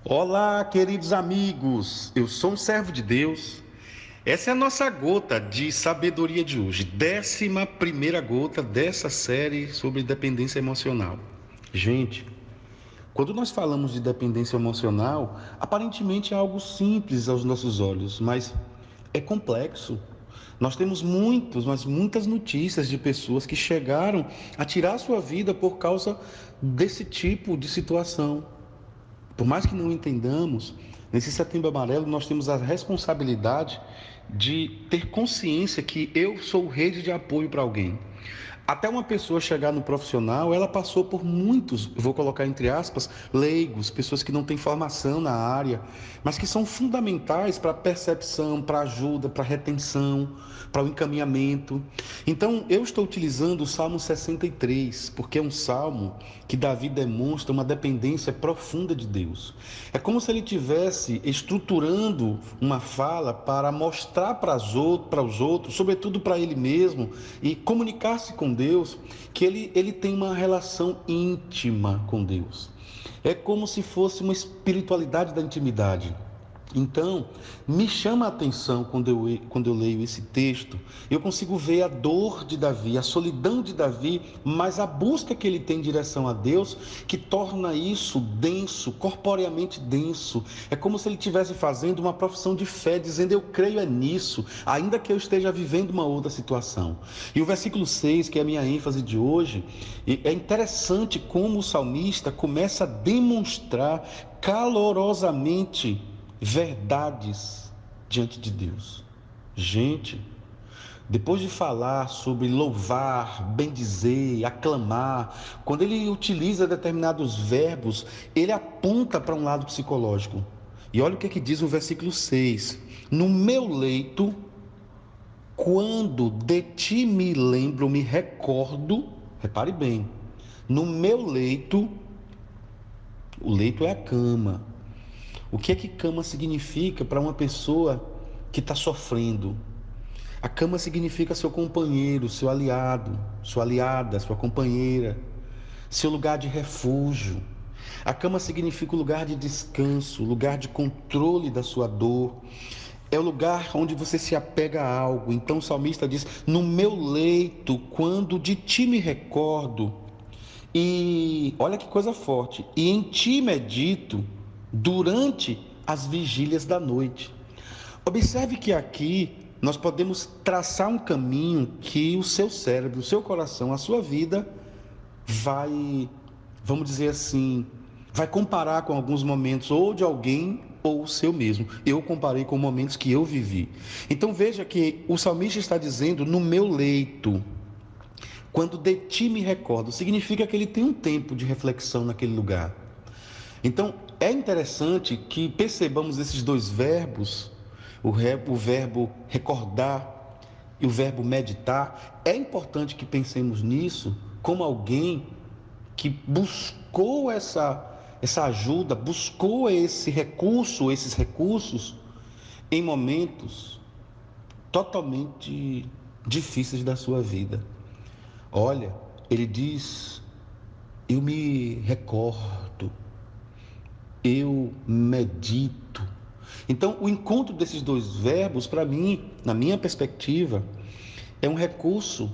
Olá, queridos amigos. Eu sou um servo de Deus. Essa é a nossa gota de sabedoria de hoje, 11ª gota dessa série sobre dependência emocional. Gente, quando nós falamos de dependência emocional, aparentemente é algo simples aos nossos olhos, mas é complexo. Nós temos muitas notícias de pessoas que chegaram a tirar sua vida por causa desse tipo de situação. Por mais que não entendamos, nesse Setembro Amarelo nós temos a responsabilidade de ter consciência que eu sou rede de apoio para alguém. Até uma pessoa chegar no profissional, ela passou por muitos, vou colocar entre aspas, leigos, pessoas que não têm formação na área, mas que são fundamentais para a percepção, para a ajuda, para a retenção, para o encaminhamento. Então, eu estou utilizando o Salmo 63, porque é um salmo que Davi demonstra uma dependência profunda de Deus. É como se ele estivesse estruturando uma fala para mostrar para os outros, sobretudo para ele mesmo, e comunicar-se com Deus, que ele tem uma relação íntima com Deus. É como se fosse uma espiritualidade da intimidade. Então, me chama a atenção quando eu leio esse texto, eu consigo ver a dor de Davi, a solidão de Davi, mas a busca que ele tem em direção a Deus, que torna isso denso, corporeamente denso. É como se ele estivesse fazendo uma profissão de fé, dizendo: eu creio é nisso, ainda que eu esteja vivendo uma outra situação. E o versículo 6, que é a minha ênfase de hoje, é interessante como o salmista começa a demonstrar calorosamente verdades diante de Deus. Gente, depois de falar sobre louvar, bendizer, aclamar, quando ele utiliza determinados verbos, ele aponta para um lado psicológico. E olha o que diz o versículo 6: no meu leito, quando de ti me lembro, me recordo, repare bem, no meu leito, o leito é a cama. O que é que cama significa para uma pessoa que está sofrendo? A cama significa seu companheiro, seu aliado, sua aliada, sua companheira, seu lugar de refúgio. A cama significa o lugar de descanso, lugar de controle da sua dor. É o lugar onde você se apega a algo. Então o salmista diz: no meu leito, quando de ti me recordo, e olha que coisa forte, e em ti medito durante as vigílias da noite. Observe que aqui nós podemos traçar um caminho que o seu cérebro, o seu coração, a sua vida vai, vamos dizer assim, vai comparar com alguns momentos ou de alguém ou o seu mesmo. Eu comparei com momentos que eu vivi. Então veja que o salmista está dizendo: no meu leito, quando de ti me recordo, significa que ele tem um tempo de reflexão naquele lugar. Então, é interessante que percebamos esses dois verbos, o verbo recordar e o verbo meditar. É importante que pensemos nisso como alguém que buscou essa ajuda, buscou esses recursos em momentos totalmente difíceis da sua vida. Olha, ele diz: eu me recordo, eu medito. Então, o encontro desses dois verbos, para mim, na minha perspectiva, é um recurso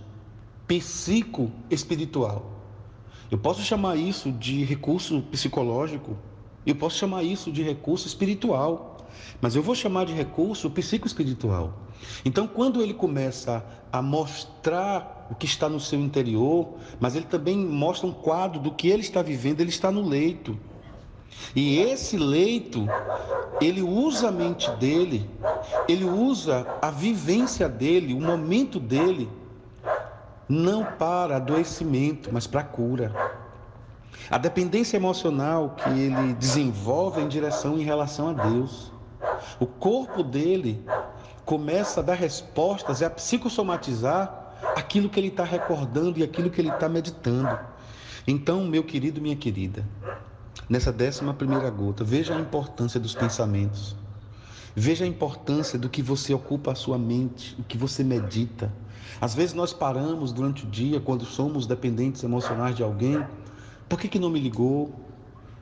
psicoespiritual. Eu posso chamar isso de recurso psicológico, eu posso chamar isso de recurso espiritual, mas eu vou chamar de recurso psicoespiritual. Então, quando ele começa a mostrar o que está no seu interior, mas ele também mostra um quadro do que ele está vivendo, ele está no leito. E esse leito, ele usa a mente dele, ele usa a vivência dele, o momento dele, não para adoecimento, mas para cura. A dependência emocional que ele desenvolve em direção em relação a Deus. O corpo dele começa a dar respostas e a psicossomatizar aquilo que ele está recordando e aquilo que ele está meditando. Então, meu querido, minha querida, nessa 11ª gota, veja a importância dos pensamentos. Veja a importância do que você ocupa a sua mente, o que você medita. Às vezes nós paramos durante o dia, quando somos dependentes emocionais de alguém. Por que não me ligou?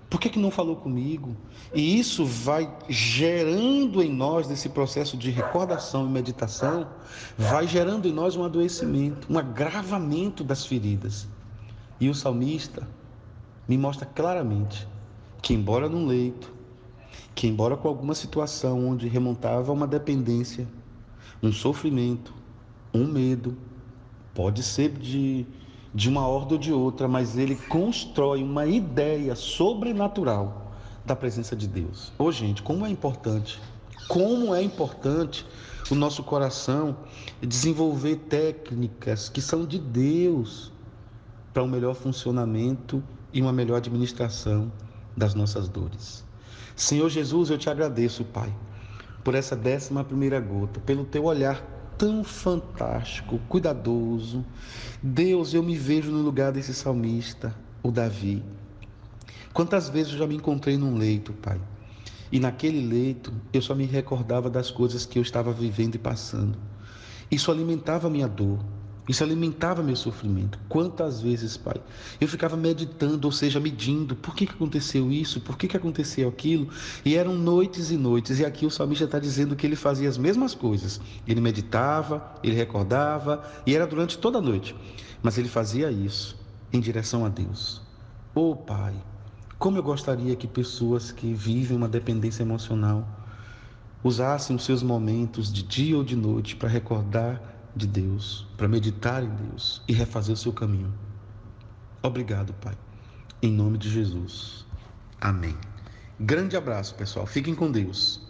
Por que não falou comigo? E isso vai gerando em nós, nesse processo de recordação e meditação, vai gerando em nós um adoecimento, um agravamento das feridas. E o salmista me mostra claramente que, embora num leito, que embora com alguma situação onde remontava uma dependência, um sofrimento, um medo, pode ser de uma ordem ou de outra, mas ele constrói uma ideia sobrenatural da presença de Deus. Ô, gente, como é importante o nosso coração desenvolver técnicas que são de Deus para um melhor funcionamento e uma melhor administração das nossas dores. Senhor Jesus, eu te agradeço, Pai, por essa 11ª gota, pelo teu olhar tão fantástico, cuidadoso. Deus, eu me vejo no lugar desse salmista, o Davi. Quantas vezes eu já me encontrei num leito, Pai, e naquele leito eu só me recordava das coisas que eu estava vivendo e passando. Isso alimentava a minha dor, isso alimentava meu sofrimento. Quantas vezes, Pai, eu ficava meditando, ou seja, medindo, por que aconteceu isso, por que aconteceu aquilo, e eram noites e noites, e aqui o salmista está dizendo que ele fazia as mesmas coisas. Ele meditava, ele recordava, e era durante toda a noite, mas ele fazia isso em direção a Deus. Oh, Pai, como eu gostaria que pessoas que vivem uma dependência emocional usassem os seus momentos de dia ou de noite para recordar de Deus, para meditar em Deus e refazer o seu caminho. Obrigado, Pai. Em nome de Jesus. Amém. Grande abraço, pessoal. Fiquem com Deus.